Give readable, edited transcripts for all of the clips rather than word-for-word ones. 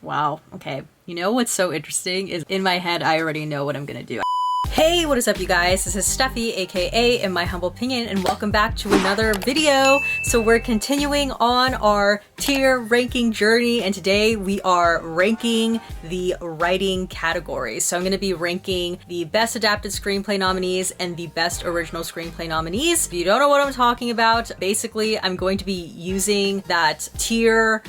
Wow, okay. You know what's so interesting is in my head, I already know what I'm gonna do. Hey, what is up you guys? This is Steffi, aka In My Humble Opinion, and welcome back to another video. So we're continuing on our tier ranking journey, and today we are ranking the writing categories. So I'm gonna be ranking the best adapted screenplay nominees and the best original screenplay nominees. If you don't know what I'm talking about, basically I'm going to be using that tier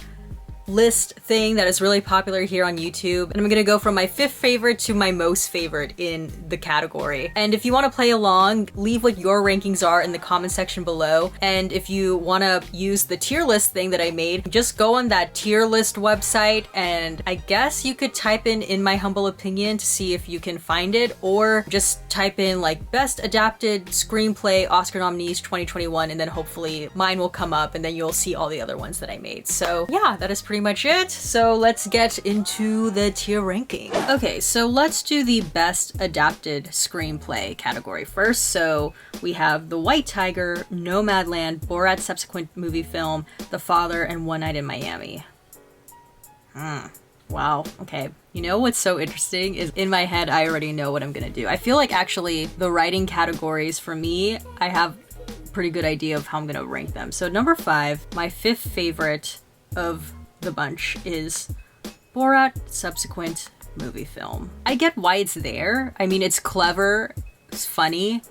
list thing that is really popular here on YouTube, and I'm gonna go from my 5th favorite to my most favorite in the category. And if you want to play along, leave what your rankings are in the comment section below. And if you want to use the tier list thing that I made, just go on that tier list website, and I guess you could type in my humble opinion to see if you can find it, or just type in like best adapted screenplay Oscar nominees 2021, and then hopefully mine will come up, and then you'll see all the other ones that I made. So yeah, that is pretty much it. So let's get into the tier ranking. Okay, so let's do the best adapted screenplay category first. So we have The White Tiger, Nomadland, Borat subsequent movie film, The Father, and One Night in Miami. Wow, okay. You know what's so interesting is in my head, I already know what I'm gonna do. I feel like actually the writing categories for me, I have a pretty good idea of how I'm gonna rank them. So number 5, my 5th favorite of the bunch is Borat subsequent movie film. I get why it's there. I mean, it's clever, it's funny,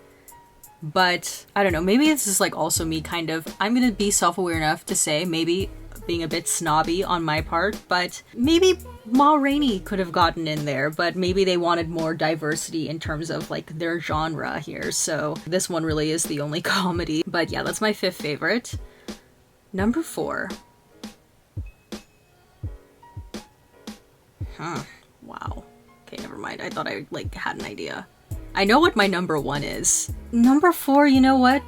but I don't know, maybe this is like also me kind of, I'm gonna be self-aware enough to say maybe being a bit snobby on my part, but maybe Ma Rainey could have gotten in there, but maybe they wanted more diversity in terms of like their genre here. So this one really is the only comedy. But yeah, that's my 5th favorite. Number 4. Wow. Okay, never mind. I thought I like had an idea. I know what my number 1 is. Number 4, you know what?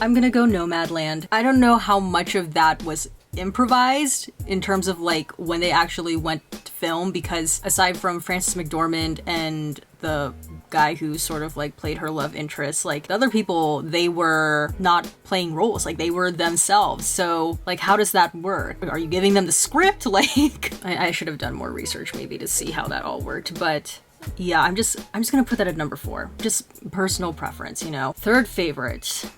I'm gonna go Nomadland. I don't know how much of that was improvised in terms of like when they actually went to film, because aside from Frances McDormand and the guy who sort of like played her love interest, like the other people, they were not playing roles, like they were themselves. So like how does that work? Are you giving them the script? Like I should have done more research maybe to see how that all worked, but yeah, I'm just gonna put that at number 4. Just personal preference, you know. 3rd favorite,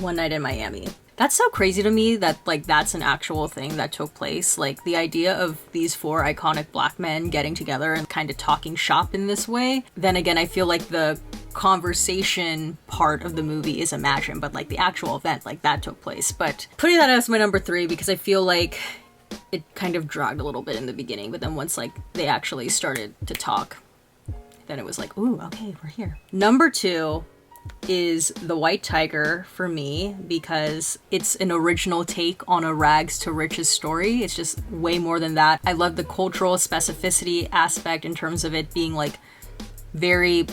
One Night in Miami. That's so crazy to me that like that's an actual thing that took place. Like the idea of these 4 iconic black men getting together and kind of talking shop in this way. Then again, I feel like the conversation part of the movie is imagined, but like the actual event, like that took place. But putting that as my number 3 because I feel like it kind of dragged a little bit in the beginning, but then once like they actually started to talk, then it was like, ooh, okay, we're here. Number 2 is The White Tiger for me because it's an original take on a rags to riches story. It's just way more than that. I love the cultural specificity aspect in terms of it being like very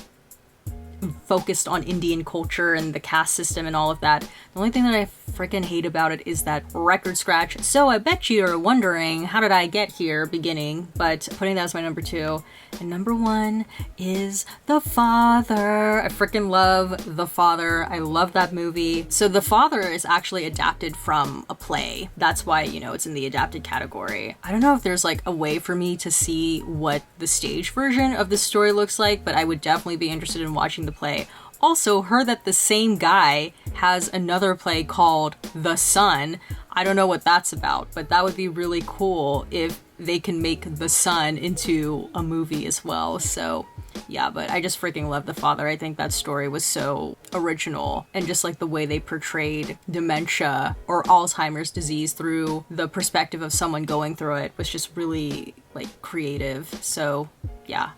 focused on Indian culture and the caste system and all of that. The only thing that I freaking hate about it is that record scratch. So I bet you're wondering, how did I get here beginning? But putting that as my number 2. And number 1 is The Father. I freaking love The Father. I love that movie. So The Father is actually adapted from a play. That's why, you know, it's in the adapted category. I don't know if there's like a way for me to see what the stage version of the story looks like, but I would definitely be interested in watching the play. Also heard that the same guy has another play called The Son. I don't know what that's about, but that would be really cool if they can make The Son into a movie as well. So yeah, but I just freaking love The Father. I think that story was so original, and just like the way they portrayed dementia or Alzheimer's disease through the perspective of someone going through it was just really like creative. So yeah,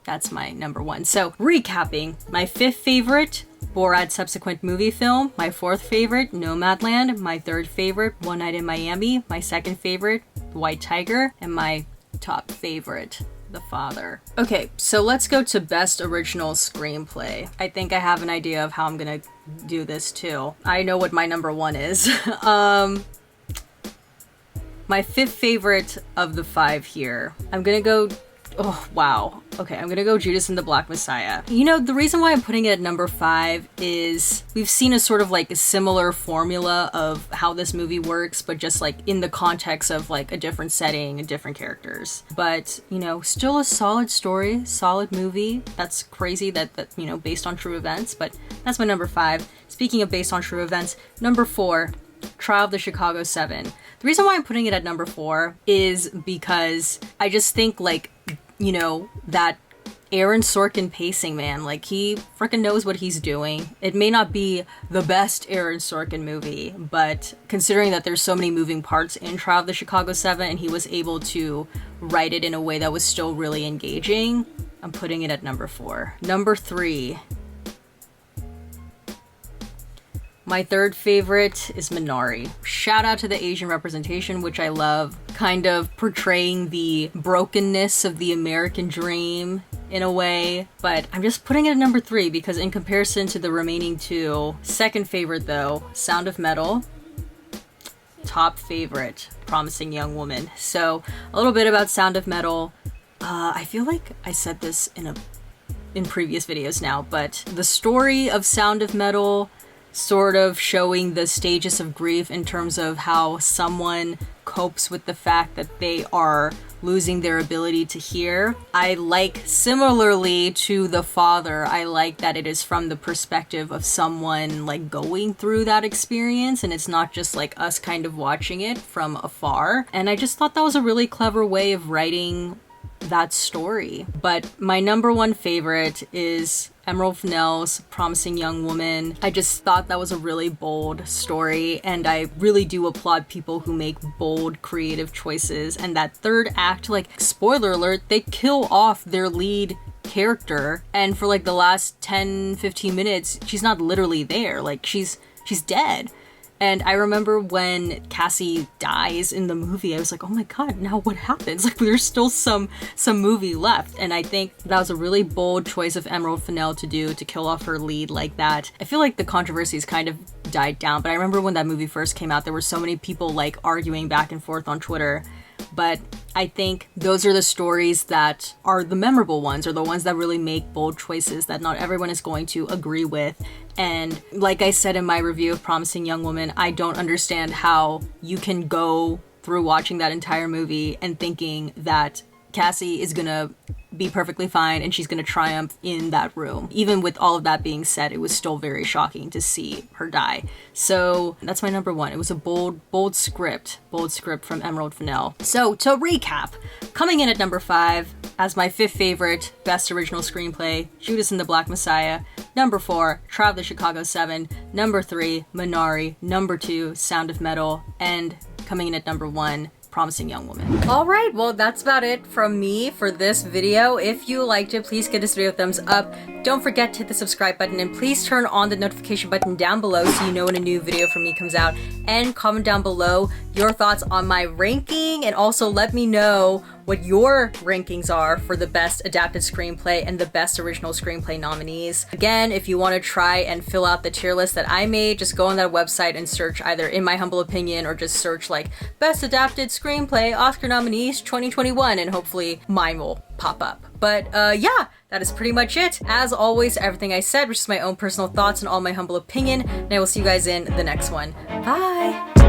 that's my number 1. So recapping, my 5th favorite, Borat subsequent movie film. My 4th favorite, Nomadland. My 3rd favorite, One Night in Miami. My 2nd favorite, The White Tiger. And my top favorite, The Father. Okay, so let's go to best original screenplay. I think I have an idea of how I'm gonna do this too. I know what my number 1 is. My 5th favorite of the 5 here. I'm gonna go Oh, wow. Okay, I'm gonna go Judas and the Black Messiah. You know, the reason why I'm putting it at number 5 is we've seen a sort of like a similar formula of how this movie works, but just like in the context of like a different setting and different characters. But, you know, still a solid story, solid movie. That's crazy that, you know, based on true events, but that's my number 5. Speaking of based on true events, number 4, Trial of the Chicago 7. The reason why I'm putting it at number 4 is because I just think, like, you know, that Aaron Sorkin pacing, man, like, he freaking knows what he's doing. It may not be the best Aaron Sorkin movie, but considering that there's so many moving parts in Trial of the Chicago 7 and he was able to write it in a way that was still really engaging, I'm putting it at number 4. Number 3. My third favorite is Minari. Shout out to the Asian representation, which I love, kind of portraying the brokenness of the American dream in a way, but I'm just putting it at number 3 because in comparison to the remaining 2, second favorite though, Sound of Metal. Top favorite, Promising Young Woman. So a little bit about Sound of Metal. I feel like I said this in previous videos now, but the story of Sound of Metal sort of showing the stages of grief in terms of how someone copes with the fact that they are losing their ability to hear. I like, similarly to The Father, I like that it is from the perspective of someone like going through that experience and it's not just like us kind of watching it from afar. And I just thought that was a really clever way of writing that story. But my number 1 favorite is Emerald Fennell's Promising Young Woman. I just thought that was a really bold story, and I really do applaud people who make bold, creative choices. And that third act, like, spoiler alert, they kill off their lead character, and for like the last 10-15 minutes, she's not literally there. Like, she's dead. And I remember when Cassie dies in the movie, I was like, oh my god, now what happens? Like, there's still some movie left. And I think that was a really bold choice of Emerald Fennell to do, to kill off her lead like that. I feel like the controversies kind of died down, but I remember when that movie first came out, there were so many people like arguing back and forth on Twitter. But I think those are the stories that are the memorable ones, or the ones that really make bold choices that not everyone is going to agree with. And like I said in my review of Promising Young Woman, I don't understand how you can go through watching that entire movie and thinking that Cassie is gonna be perfectly fine and she's gonna triumph in that room. Even with all of that being said, it was still very shocking to see her die. So that's my number 1. It was a bold script from Emerald Fennell. So to recap, coming in at number 5 as my 5th favorite best original screenplay, Judas and the Black Messiah. Number 4, Trial of the Chicago 7. Number 3, Minari. Number 2, Sound of Metal. And coming in at number 1, Promising Young Woman. Alright, well that's about it from me for this video. If you liked it, please give this video a thumbs up. Don't forget to hit the subscribe button and please turn on the notification button down below so you know when a new video from me comes out. And comment down below your thoughts on my ranking, and also let me know what your rankings are for the best adapted screenplay and the best original screenplay nominees. Again, if you want to try and fill out the tier list that I made, just go on that website and search either In My Humble Opinion or just search like Best Adapted Screenplay Oscar Nominees 2021 and hopefully mine will pop up. But yeah, that is pretty much it. As always, everything I said was just my own personal thoughts and all my humble opinion, and I will see you guys in the next one. Bye!